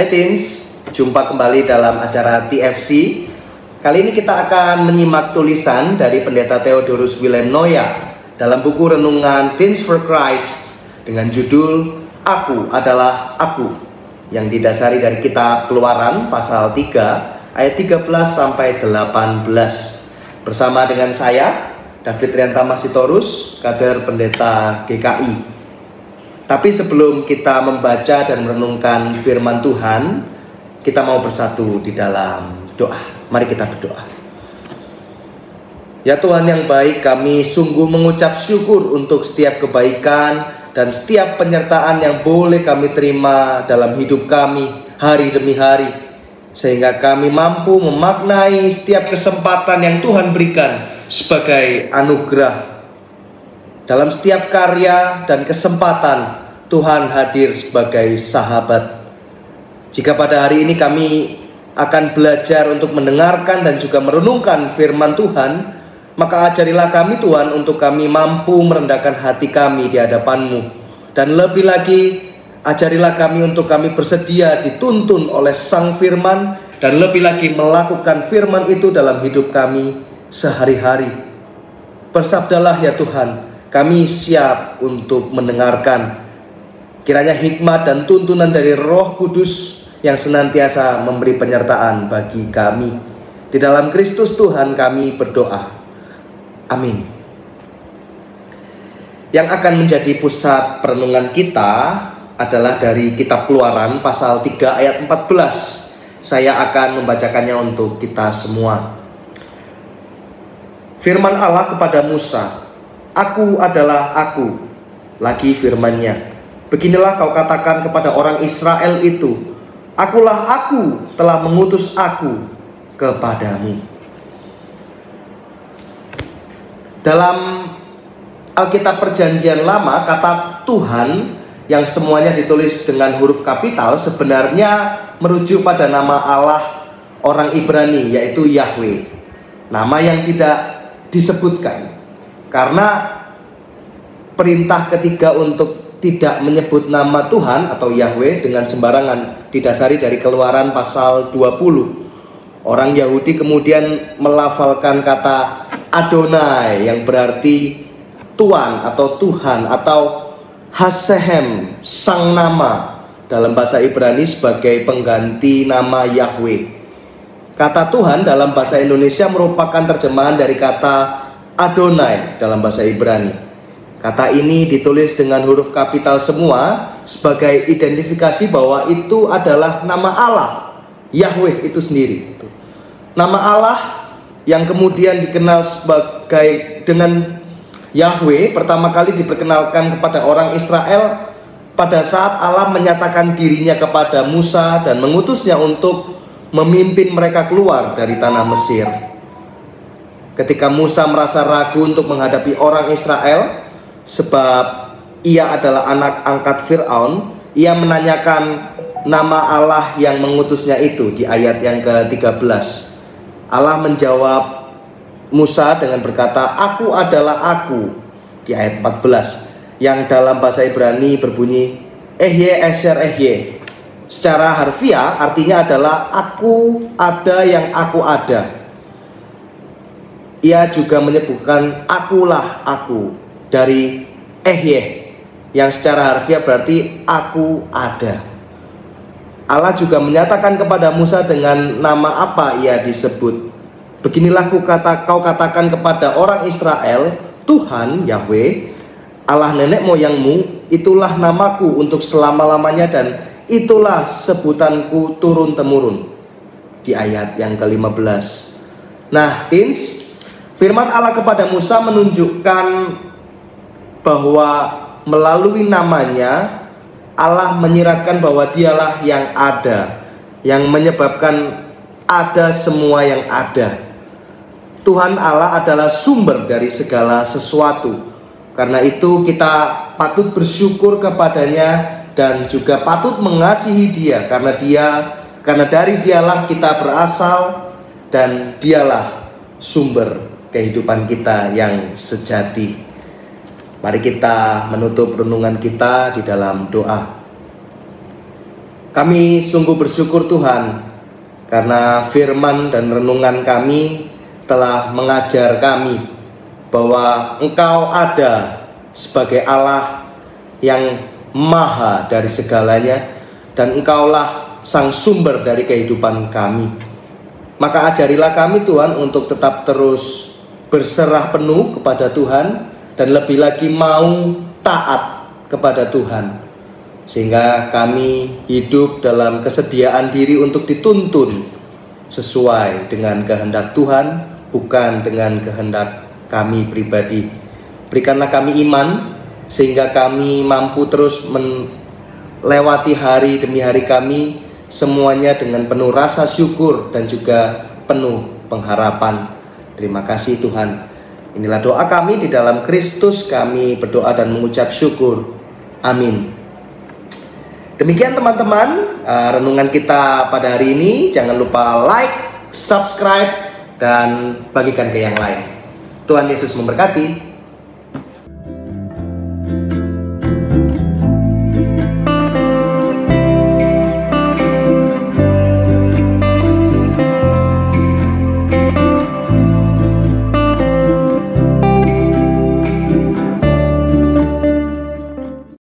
Hai Teens, jumpa kembali dalam acara TFC. Kali ini kita akan menyimak tulisan dari Pendeta Theodorus Willem Noya dalam buku renungan Teens for Christ dengan judul Aku Adalah Aku, yang didasari dari kitab Keluaran pasal 3 ayat 13 sampai 18. Bersama dengan saya, David Riantama Sitorus, kader pendeta GKI. Tapi sebelum kita membaca dan merenungkan firman Tuhan, kita mau bersatu di dalam doa. Mari kita berdoa. Ya Tuhan yang baik, kami sungguh mengucap syukur untuk setiap kebaikan dan setiap penyertaan yang boleh kami terima dalam hidup kami hari demi hari, sehingga kami mampu memaknai setiap kesempatan yang Tuhan berikan sebagai anugerah. Dalam setiap karya dan kesempatan, Tuhan hadir sebagai sahabat. Jika pada hari ini kami akan belajar untuk mendengarkan dan juga merenungkan firman Tuhan, maka ajarilah kami Tuhan untuk kami mampu merendahkan hati kami di hadapan-Mu. Dan lebih lagi, ajarilah kami untuk kami bersedia dituntun oleh Sang Firman, dan lebih lagi melakukan firman itu dalam hidup kami sehari-hari. Bersabdalah ya Tuhan, kami siap untuk mendengarkan. Kiranya hikmat dan tuntunan dari Roh Kudus yang senantiasa memberi penyertaan bagi kami. Di dalam Kristus Tuhan kami berdoa. Amin. Yang akan menjadi pusat perenungan kita adalah dari kitab Keluaran pasal 3 ayat 14. Saya akan membacakannya untuk kita semua. Firman Allah kepada Musa, Aku adalah Aku. Lagi firman-Nya, beginilah kau katakan kepada orang Israel itu, Akulah Aku telah mengutus aku kepadamu. Dalam Alkitab Perjanjian Lama, kata Tuhan yang semuanya ditulis dengan huruf kapital sebenarnya merujuk pada nama Allah orang Ibrani, yaitu Yahweh. Nama yang tidak disebutkan karena perintah ketiga untuk tidak menyebut nama Tuhan atau Yahweh dengan sembarangan didasari dari Keluaran pasal 20. Orang Yahudi kemudian melafalkan kata Adonai yang berarti Tuan atau Tuhan atau Hashem, sang nama dalam bahasa Ibrani sebagai pengganti nama Yahweh. Kata Tuhan dalam bahasa Indonesia merupakan terjemahan dari kata Adonai dalam bahasa Ibrani. Kata ini ditulis dengan huruf kapital semua sebagai identifikasi bahwa itu adalah nama Allah, Yahweh itu sendiri. Nama Allah yang kemudian dikenal sebagai dengan Yahweh pertama kali diperkenalkan kepada orang Israel pada saat Allah menyatakan dirinya kepada Musa dan mengutusnya untuk memimpin mereka keluar dari tanah Mesir. Ketika Musa merasa ragu untuk menghadapi orang Israel, sebab ia adalah anak angkat Fir'aun, ia menanyakan nama Allah yang mengutusnya itu di ayat yang ke-13. Allah menjawab Musa dengan berkata, Aku adalah Aku di ayat 14, yang dalam bahasa Ibrani berbunyi Ehye Esher Ehye. Secara harfiah artinya adalah Aku ada yang aku ada. Ia juga menyebutkan Akulah Aku dari Ehye, yang secara harfiah berarti aku ada. Allah juga menyatakan kepada Musa dengan nama apa ia disebut. Beginilah kau katakan kepada orang Israel, Tuhan Yahweh, Allah nenek moyangmu, itulah namaku untuk selama-lamanya dan itulah sebutanku turun-temurun. Di ayat yang ke-15. Nah, Teens, firman Allah kepada Musa menunjukkan bahwa melalui namanya Allah menyiratkan bahwa dialah yang ada, yang menyebabkan ada semua yang ada. Tuhan Allah adalah sumber dari segala sesuatu. Karena itu kita patut bersyukur kepadanya dan juga patut mengasihi Dia, karena dari Dialah kita berasal dan Dialah sumber kehidupan kita yang sejati. Mari kita menutup renungan kita di dalam doa. Kami sungguh bersyukur Tuhan, karena firman dan renungan kami telah mengajar kami bahwa Engkau ada sebagai Allah yang maha dari segalanya, dan Engkaulah sang sumber dari kehidupan kami. Maka ajarilah kami Tuhan untuk tetap terus berserah penuh kepada Tuhan, dan lebih lagi mau taat kepada Tuhan, sehingga kami hidup dalam kesediaan diri untuk dituntun sesuai dengan kehendak Tuhan, bukan dengan kehendak kami pribadi. Berikanlah kami iman, sehingga kami mampu terus melewati hari demi hari kami, semuanya dengan penuh rasa syukur dan juga penuh pengharapan. Terima kasih Tuhan. Inilah doa kami di dalam Kristus, kami berdoa dan mengucap syukur. Amin. Demikian teman-teman, renungan kita pada hari ini. Jangan lupa like, subscribe, dan bagikan ke yang lain. Tuhan Yesus memberkati.